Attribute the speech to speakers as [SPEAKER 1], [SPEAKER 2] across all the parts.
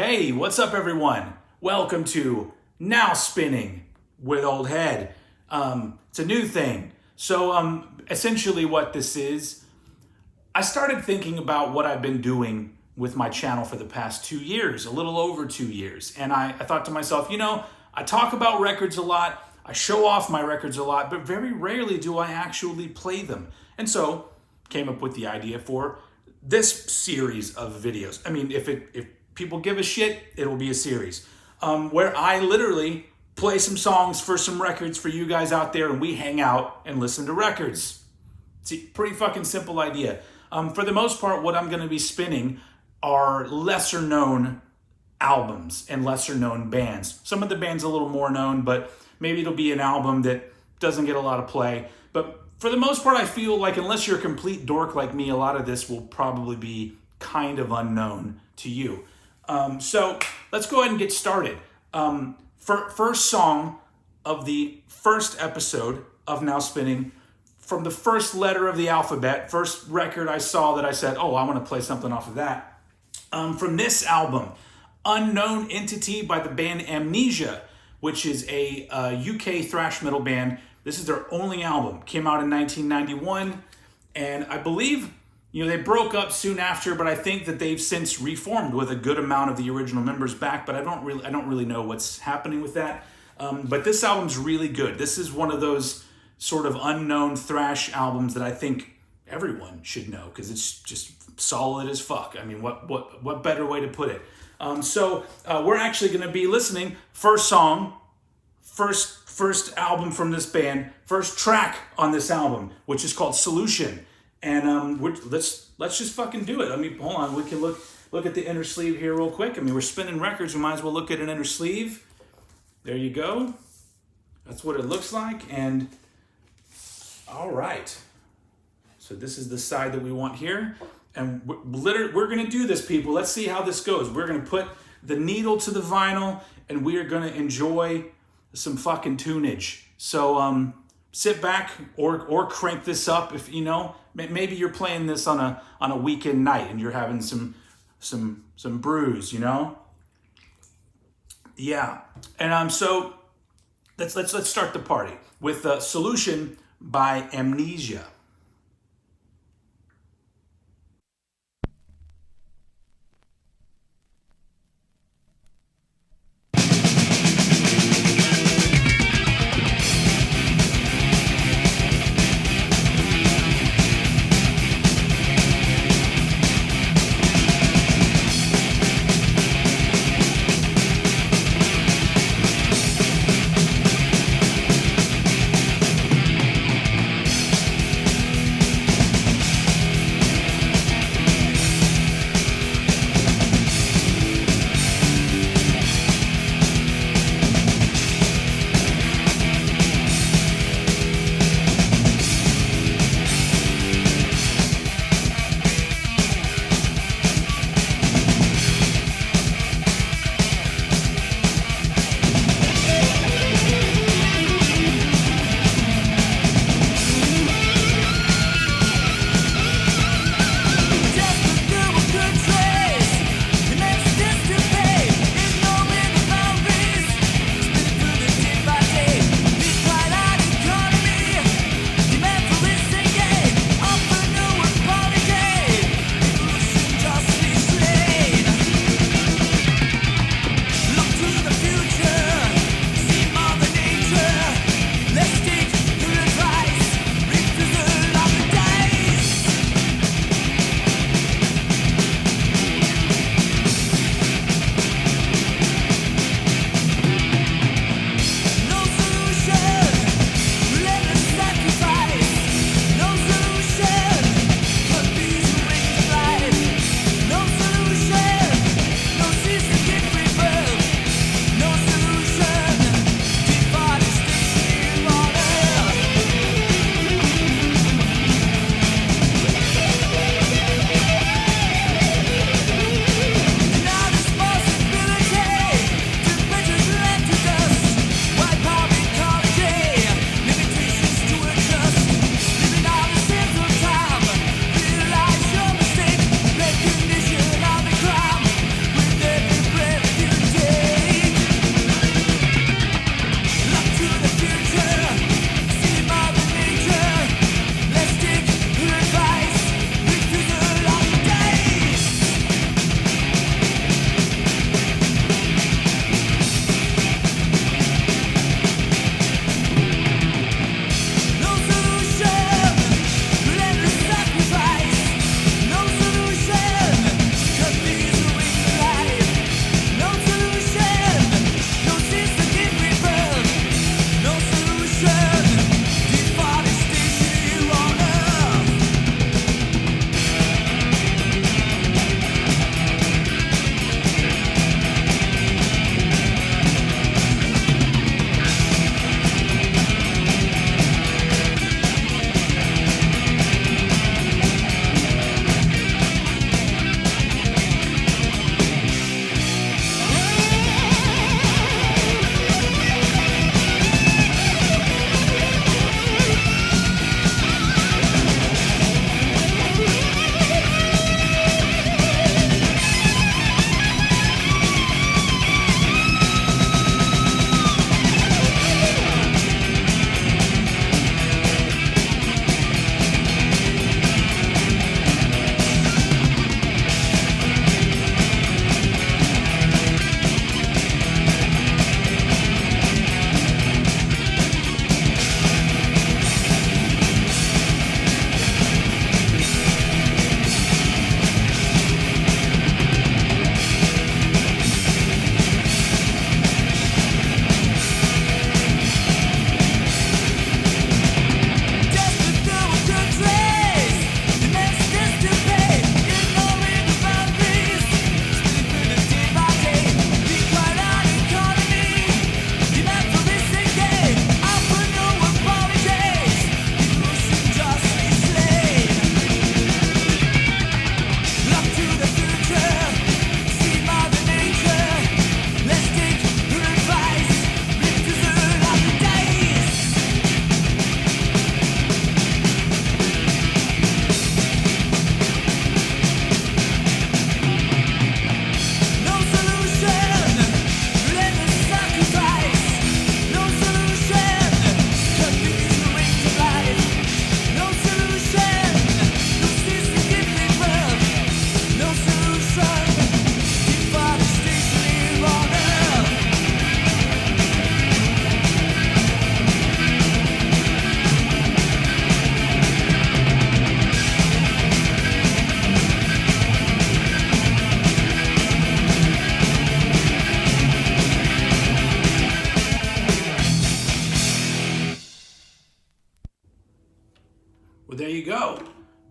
[SPEAKER 1] Hey, what's up, everyone? Welcome to Now Spinning with Old Head. It's a new thing. So, essentially, what this is, I started thinking about what I've been doing with my channel for the past 2 years, a little over 2 years. And I thought to myself, I talk about records a lot, I show off my records a lot, but very rarely do I actually play them. And so, came up with the idea for this series of videos. I mean, if people give a shit, it'll be a series where I literally play some songs for some records for you guys out there, and we hang out and listen to records. It's a pretty fucking simple idea. For the most part, what I'm going to be spinning are lesser known albums and lesser known bands. Some of the bands a little more known, but maybe it'll be an album that doesn't get a lot of play. But for the most part, I feel like unless you're a complete dork like me, a lot of this will probably be kind of unknown to you. So let's go ahead and get started. First song of the first episode of Now Spinning, from the first letter of the alphabet, first record I saw that I said, oh, I want to play something off of that. From this album, Unknown Entity by the band Amnesia, which is a UK thrash metal band. This is their only album. Came out in 1991, and I believe they broke up soon after, but I think that they've since reformed with a good amount of the original members back, but I don't really know what's happening with that. But this album's really good. This is one of those sort of unknown thrash albums that I think everyone should know because it's just solid as fuck. I mean, what better way to put it? So we're actually going to be listening first song, first album from this band, first track on this album, which is called Solution. And let's just fucking do it. I mean, hold on. We can look at the inner sleeve here real quick. I mean, we're spinning records. We might as well look at an inner sleeve. There you go. That's what it looks like. And all right. So this is the side that we want here. And we're going to do this, people. Let's see how this goes. We're going to put the needle to the vinyl, and we are going to enjoy some fucking tunage. So sit back or crank this up if maybe you're playing this on a weekend night and you're having some brews, Yeah. And so let's start the party with Solution by Amnesia.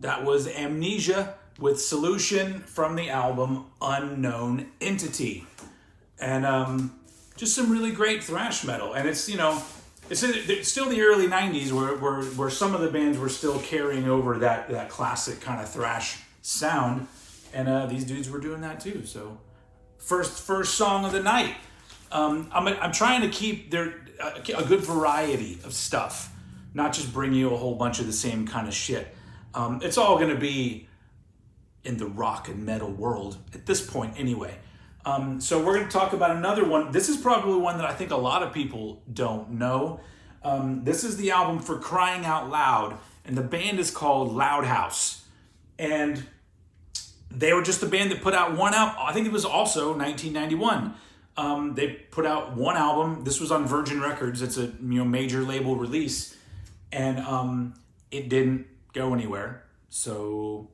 [SPEAKER 1] That was Amnesia with Solution from the album Unknown Entity. And just some really great thrash metal. And it's, it's still the early 90s where some of the bands were still carrying over that classic kind of thrash sound. And these dudes were doing that too. So first song of the night. I'm trying to keep a good variety of stuff, not just bring you a whole bunch of the same kind of shit. It's all going to be in the rock and metal world at this point anyway. So we're going to talk about another one. This is probably one that I think a lot of people don't know. This is the album For Crying Out Loud, and the band is called Loud House. And they were just a band that put out one album. I think it was also 1991. They put out one album. This was on Virgin Records. It's a major label release, and it didn't go anywhere. So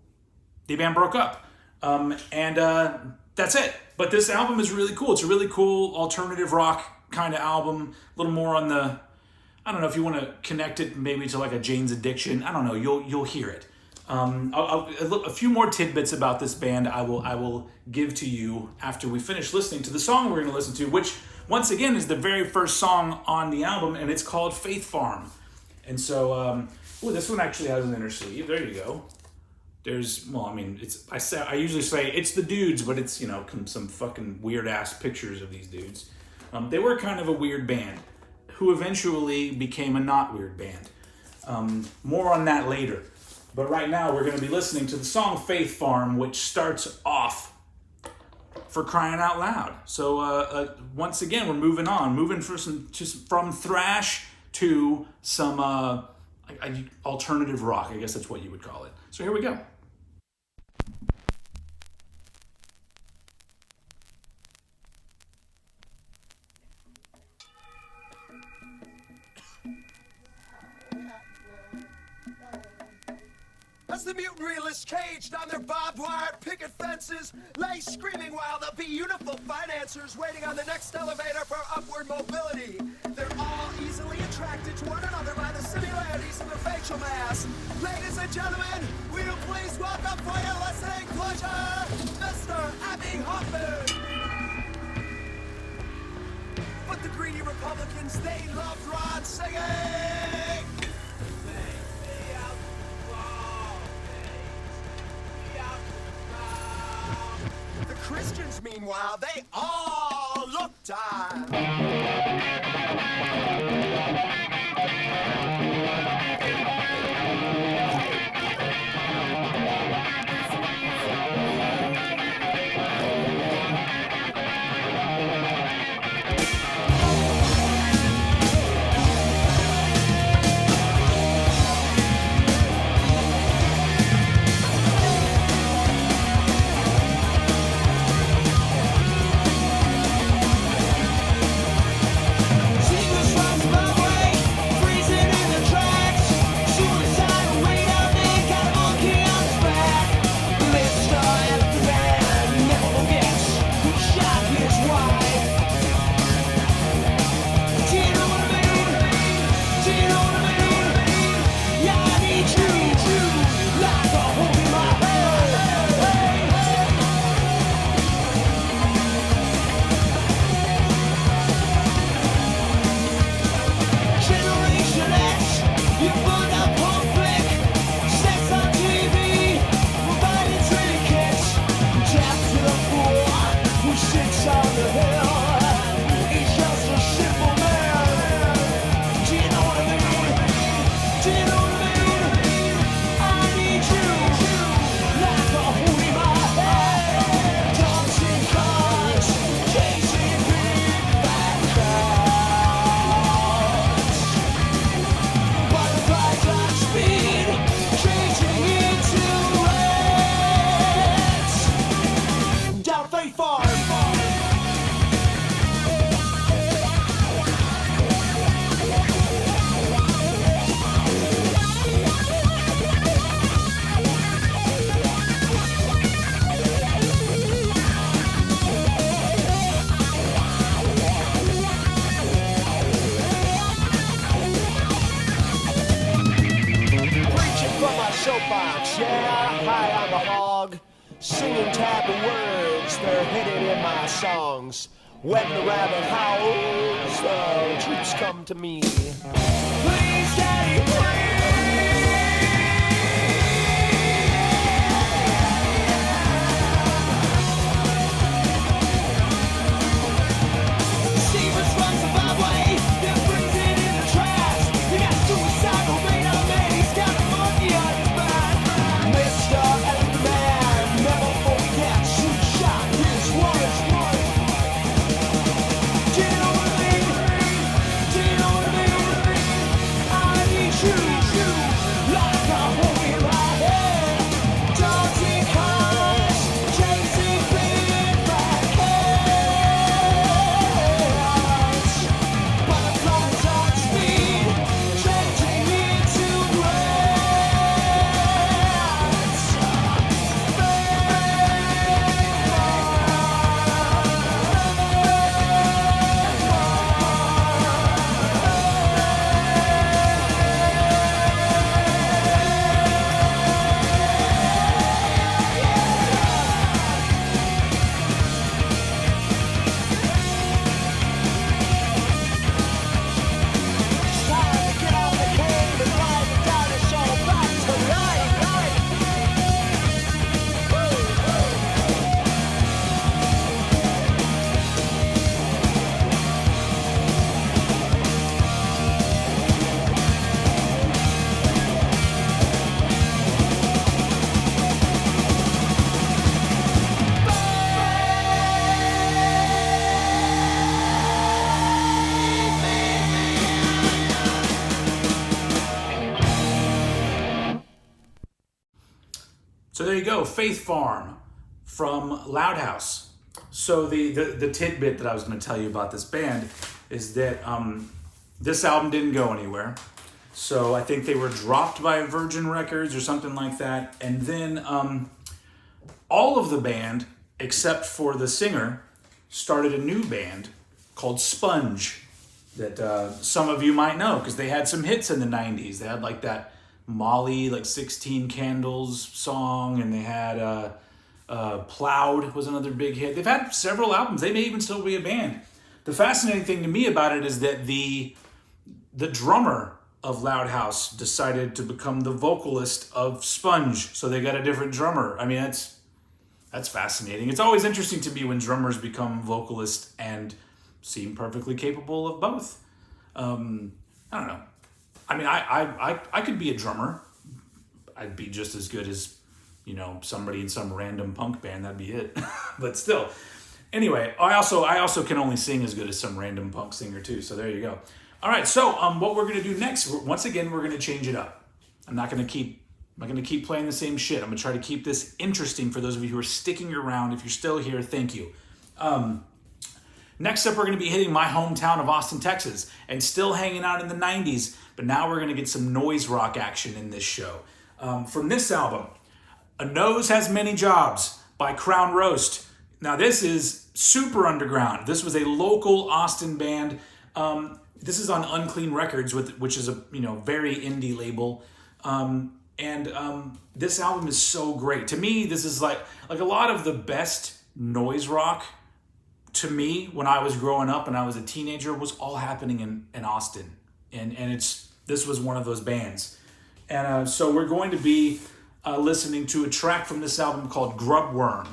[SPEAKER 1] the band broke up, and that's it. But this album is really cool. It's a really cool alternative rock kind of album. A little more on the, I don't know if you want to connect it maybe to like a Jane's Addiction. I don't know. You'll hear it. A few more tidbits about this band I will give to you after we finish listening to the song we're going to listen to, which once again is the very first song on the album, and it's called Faith Farm. And so, this one actually has an inner sleeve. There you go. I usually say it's the dudes, but it's some fucking weird ass pictures of these dudes. They were kind of a weird band who eventually became a not weird band. More on that later. But right now we're going to be listening to the song Faith Farm, which starts off For Crying Out Loud. So once again, we're moving from thrash to some alternative rock. I guess that's what you would call it. So here we go.
[SPEAKER 2] As the mutant realists caged on their barbed wire picket fences lay screaming while the beautiful financiers waiting on the next elevator for upward mobility. They're all easily attracted to one another by the similarities of their facial mass. Ladies and gentlemen, will you please welcome for your listening pleasure, Mr. Abby Hoffman. But the greedy Republicans, they loved Rod singing. The Christians, meanwhile, they all looked on.
[SPEAKER 3] She was lost my way, freezing in the tracks. Suicidal way down
[SPEAKER 2] singing type of words, they're hidden in my songs. When the rabbit howls, the troops come to me. Please, Daddy, please.
[SPEAKER 1] So there you go, Faith Farm from Loud House. So the tidbit that I was going to tell you about this band is that this album didn't go anywhere. So I think they were dropped by Virgin Records or something like that. And then all of the band, except for the singer, started a new band called Sponge that some of you might know because they had some hits in the 90s. They had like that Molly, like 16 Candles song, and they had Plowed was another big hit. They've had several albums. They may even still be a band. The fascinating thing to me about it is that the drummer of Loud House decided to become the vocalist of Sponge, so they got a different drummer. I mean, that's fascinating. It's always interesting to me when drummers become vocalists and seem perfectly capable of both. I don't know. I mean, I could be a drummer. I'd be just as good as, somebody in some random punk band. That'd be it. But still. Anyway, I also can only sing as good as some random punk singer too. So there you go. All right. So what we're gonna do next? Once again, we're gonna change it up. I'm not gonna keep playing the same shit. I'm gonna try to keep this interesting for those of you who are sticking around. If you're still here, thank you. Next up, we're going to be hitting my hometown of Austin, Texas, and still hanging out in the 90s, but now we're going to get some noise rock action in this show. From this album, A Nose Has Many Jobs by Crown Roast. Now, this is super underground. This was a local Austin band. This is on Unclean Records, which is a very indie label. This album is so great. To me, this is like a lot of the best noise rock to me when I was growing up and I was a teenager was all happening in Austin. And this was one of those bands. And so we're going to be listening to a track from this album called Grubworm.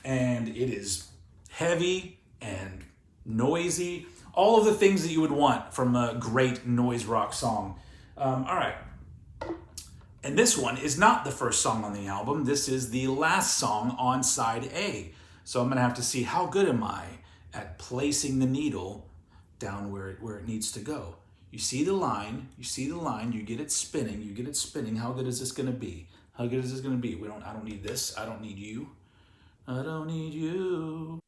[SPEAKER 1] And it is heavy and noisy. All of the things that you would want from a great noise rock song. All right. And this one is not the first song on the album. This is the last song on side A. So I'm going to have to see how good am I at placing the needle down where it needs to go. You see the line, you get it spinning. How good is this going to be? I don't need this. I don't need you. I don't need you.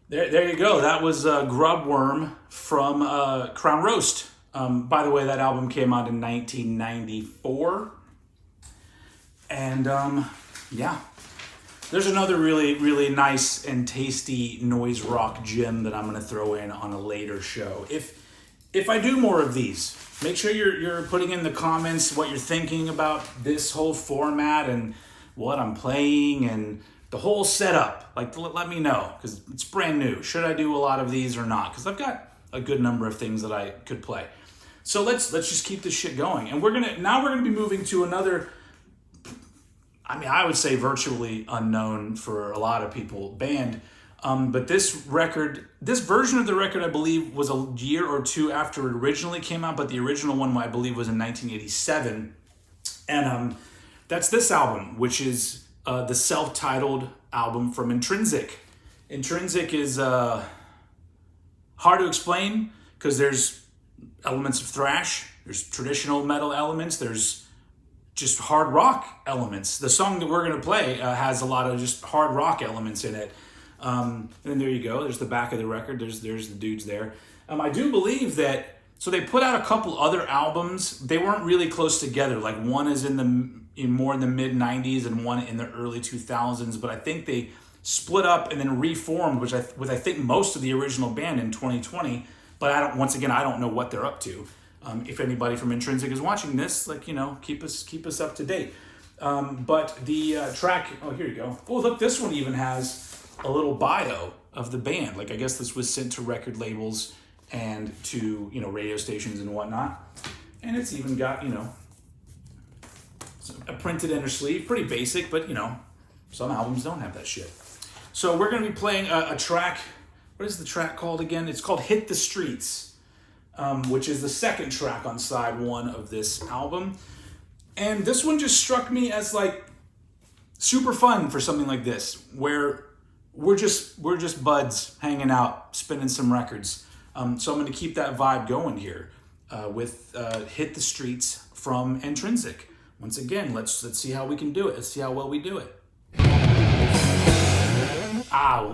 [SPEAKER 1] There you go. That was Grubworm from Crown Roast. By the way, that album came out in 1994. And yeah, there's another really, really nice and tasty noise rock gem that I'm going to throw in on a later show. If I do more of these, make sure you're putting in the comments what you're thinking about this whole format and what I'm playing and the whole setup. Like, let me know, because it's brand new. Should I do a lot of these or not? Because I've got a good number of things that I could play. So let's just keep this shit going. And we're gonna be moving to another, I mean, I would say virtually unknown for a lot of people, band. But this version of the record, I believe, was a year or two after it originally came out, but the original one, I believe, was in 1987. And that's this album, which is the self-titled album from Intrinsic. Intrinsic is hard to explain because there's elements of thrash, there's traditional metal elements, there's just hard rock elements. The song that we're going to play has a lot of just hard rock elements in it. And then there you go. There's the back of the record. There's the dudes there. I do believe that, so they put out a couple other albums. They weren't really close together. Like one is more in the mid 90s and one in the early 2000s. But I think they split up and then reformed, with I think most of the original band in 2020. But I don't know what they're up to. If anybody from Intrinsic is watching this, keep us up to date. But the track, oh, here you go. Oh, look, this one even has a little bio of the band. Like, I guess this was sent to record labels and to, radio stations and whatnot. And it's even got, a printed inner sleeve. Pretty basic, but, some albums don't have that shit. So we're going to be playing a track. What is the track called again? It's called Hit the Streets, which is the second track on side one of this album. And this one just struck me as, super fun for something like this, where we're just buds hanging out, spinning some records. So I'm going to keep that vibe going here with Hit the Streets from Intrinsic. Once again, let's see how we can do it. Let's see how well we do it.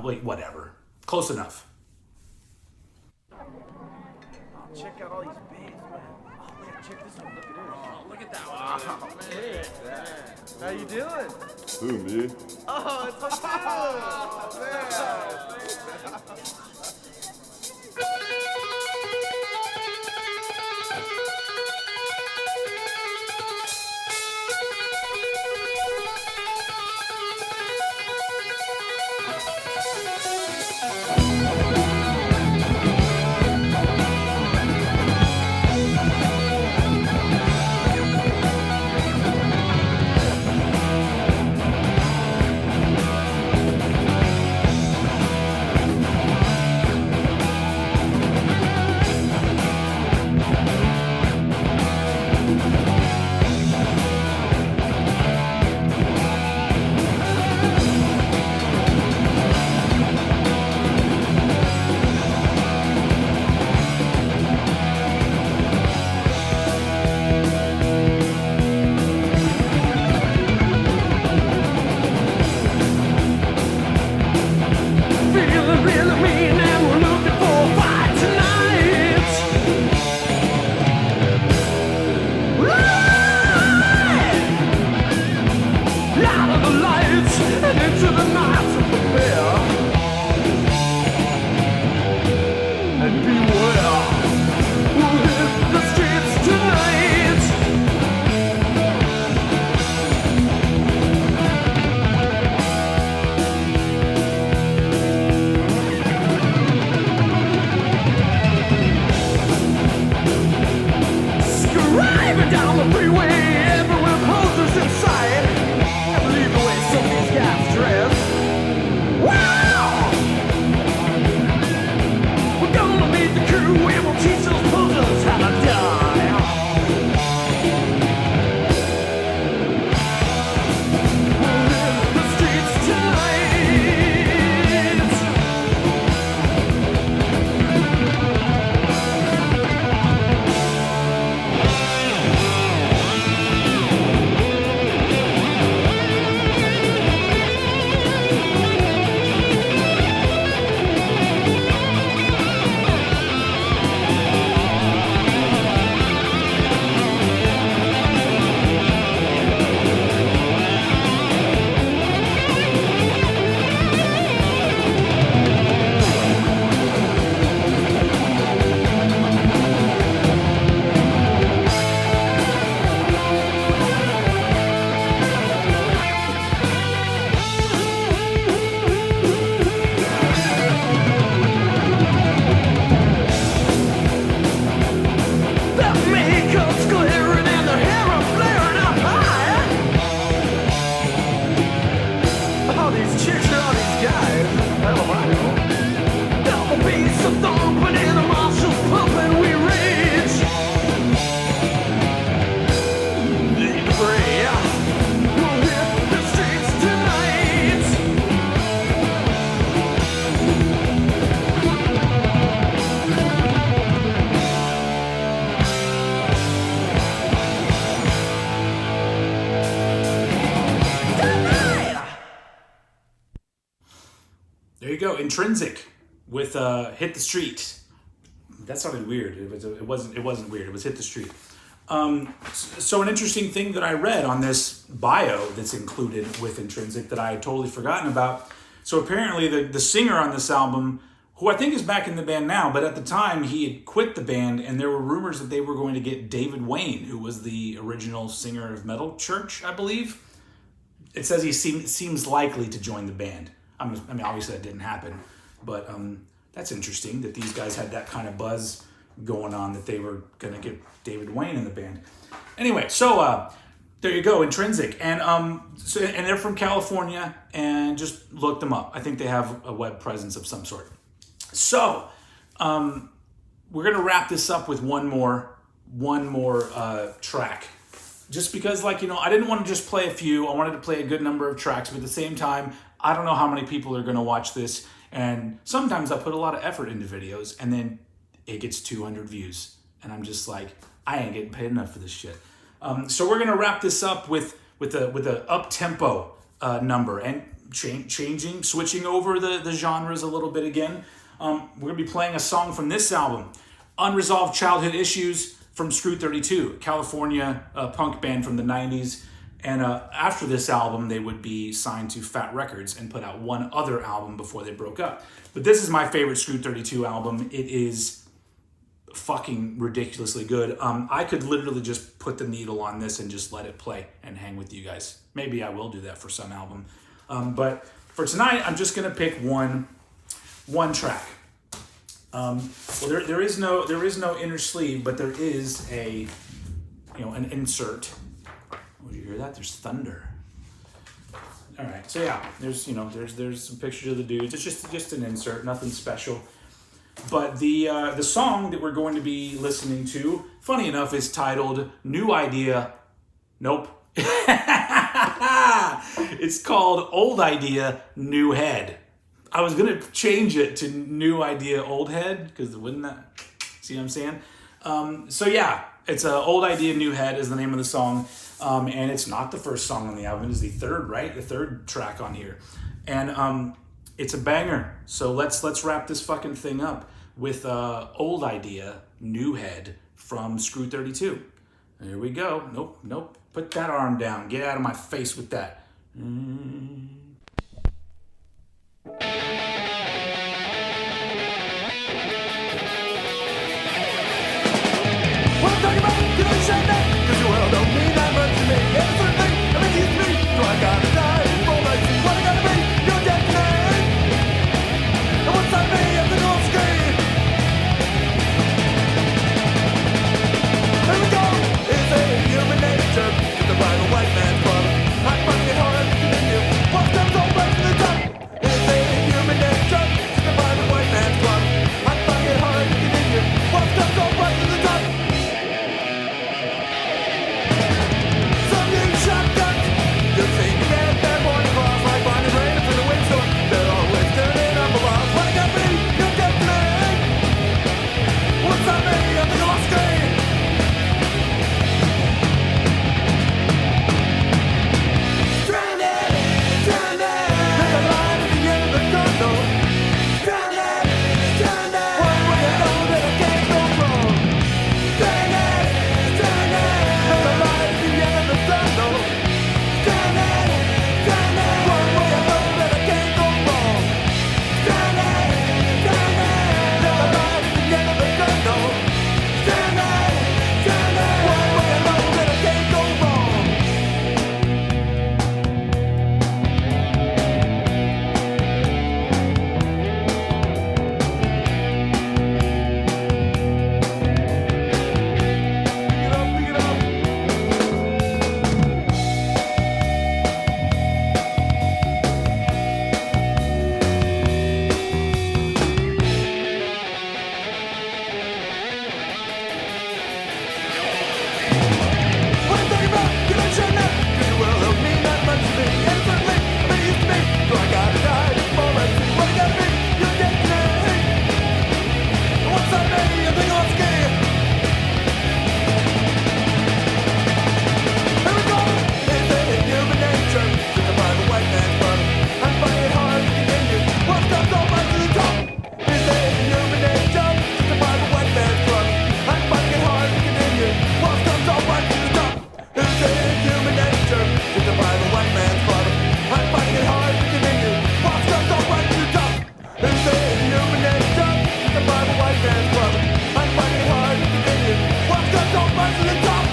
[SPEAKER 1] Wait, whatever. Close enough.
[SPEAKER 3] Check out all these bands, man. Oh, man, check this one. Look at this. Oh, look at that one. Wow, man. How you doing?
[SPEAKER 4] Who, me?
[SPEAKER 3] Oh, it's like oh,
[SPEAKER 1] go. Intrinsic with Hit the Street. That sounded weird. It wasn't weird. It was Hit the Street. So an interesting thing that I read on this bio that's included with Intrinsic that I had totally forgotten about. So apparently the singer on this album, who I think is back in the band now, but at the time he had quit the band, and there were rumors that they were going to get David Wayne, who was the original singer of Metal Church, I believe. It says he seems likely to join the band. I mean, obviously that didn't happen, but that's interesting that these guys had that kind of buzz going on that they were going to get David Wayne in the band. Anyway, so there you go, Intrinsic. And and they're from California, and just look them up. I think they have a web presence of some sort. So we're going to wrap this up with one more track. Just because, I didn't want to just play a few. I wanted to play a good number of tracks, but at the same time, I don't know how many people are going to watch this. And sometimes I put a lot of effort into videos, and then it gets 200 views. And I'm just like, I ain't getting paid enough for this shit. So we're going to wrap this up with a up-tempo number and switching over the genres a little bit again. We're going to be playing a song from this album, Unresolved Childhood Issues, from Screw 32, California punk band from the 90s. And after this album, they would be signed to Fat Records and put out one other album before they broke up. But this is my favorite Screw 32 album. It is fucking ridiculously good. I could literally just put the needle on this and just let it play and hang with you guys. Maybe I will do that for some album. But for tonight, I'm just going to pick one track. Well, there is no inner sleeve, but there is an insert. Oh, did you hear that? There's thunder. All right, so yeah, there's some pictures of the dudes. It's just an insert, nothing special. But the song that we're going to be listening to, funny enough, is titled New Idea. Nope. It's called Old Idea, New Head. I was going to change it to New Idea, Old Head, because wouldn't that... See what I'm saying? So yeah, it's Old Idea, New Head is the name of the song. And it's not the first song on the album. It is the third, right? The third track on here. And it's a banger. So let's wrap this fucking thing up with Old Idea, New Head from Screw 32. Here we go. Nope. Put that arm down. Get out of my face with that.
[SPEAKER 2] What I'm talking about, you know you say that, 'cause the world don't mean that much to me. It's a thing, I mean, it's me. So I gotta die, for my see what I gotta be. You're dead tonight. And what's on me at the North Screen? Here we go, it's a human nature. It's the rival white man's problem. I'm fucking hard to continue. What's fans club. I'm finding it hard to continue. What's the don't rise to the top?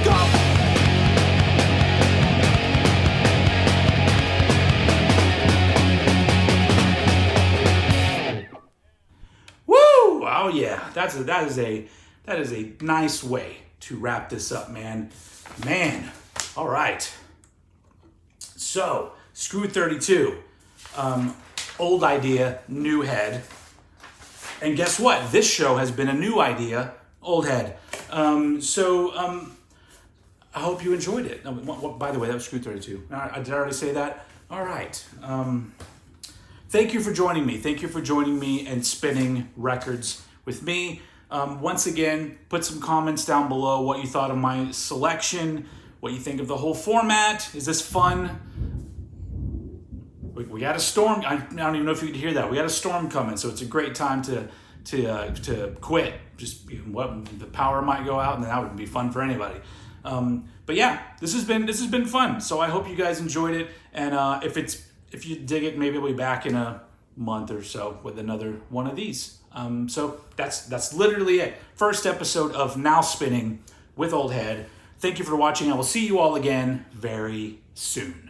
[SPEAKER 2] Go!
[SPEAKER 1] Woo! Oh yeah, that is a nice way to wrap this up, man. Man, all right. So, Screw 32, old idea, new head. And guess what? This show has been a new idea, old head. I hope you enjoyed it. By the way, that was Screw 32. Did I already say that? All right. Thank you for joining me. Thank you for joining me and spinning records with me. Once again, put some comments down below what you thought of my selection, what you think of the whole format. Is this fun? We got a storm. I don't even know if you could hear that. We got a storm coming, so it's a great time to quit. Just what the power might go out, and that wouldn't be fun for anybody. But yeah, this has been fun. So I hope you guys enjoyed it, and if you dig it, maybe we'll be back in a month or so with another one of these. So that's literally it. First episode of Now Spinning with Old Head. Thank you for watching. I will see you all again very soon.